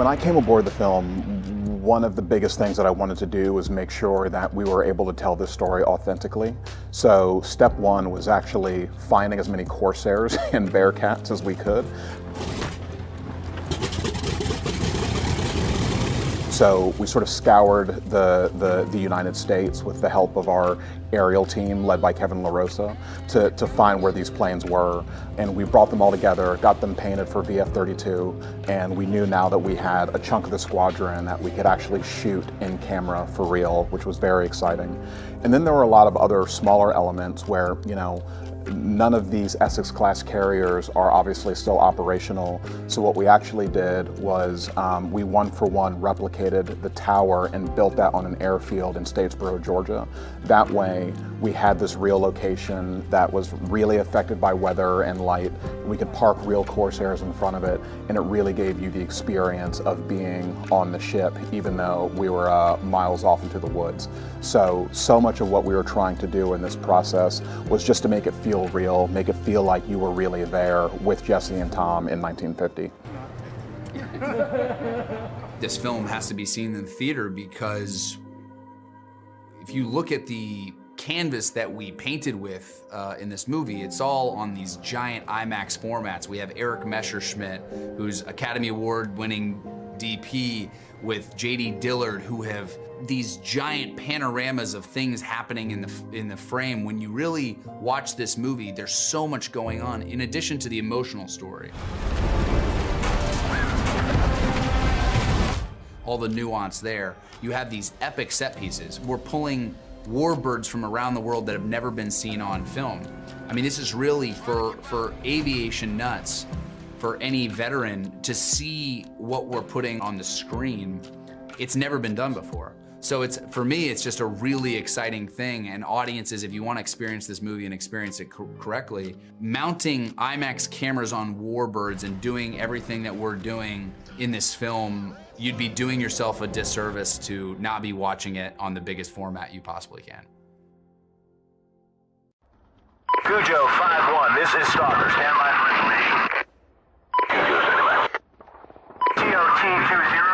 When I came aboard the film, one of the biggest things that I wanted to do was make sure that we were able to tell this story authentically. So step one was actually finding as many Corsairs and Bearcats as we could. So we sort of scoured the United States with the help of our aerial team led by Kevin LaRosa to find where these planes were. And we brought them all together, got them painted for VF-32, and we knew now that we had a chunk of the squadron that we could actually shoot in camera for real, which was very exciting. And then there were a lot of other smaller elements where, you know, none of these Essex-class carriers are obviously still operational. So what we actually did was we one-for-one replicated the tower and built that on an airfield in Statesboro, Georgia. That way, we had this real location that was really affected by weather and light. We could park real Corsairs in front of it, and it really gave you the experience of being on the ship, even though we were miles off into the woods. So much of what we were trying to do in this process was just to make it feel real, make it feel like you were really there with Jesse and Tom in 1950. This film has to be seen in the theater because if you look at the canvas that we painted with in this movie, it's all on these giant IMAX formats. We have Eric Messerschmidt, who's Academy Award winning DP, with J.D. Dillard, who have these giant panoramas of things happening in the frame. When you really watch this movie, there's so much going on in addition to the emotional story. All the nuance there. You have these epic set pieces. We're pulling warbirds from around the world that have never been seen on film. I mean, this is really for aviation nuts, for any veteran to see what we're putting on the screen. It's never been done before. So for me, it's just a really exciting thing. And audiences, if you want to experience this movie and experience it correctly, mounting IMAX cameras on warbirds and doing everything that we're doing in this film, you'd be doing yourself a disservice to not be watching it on the biggest format you possibly can. Cujo 5-1, this is Stalker. Stand by for information. TOT 20.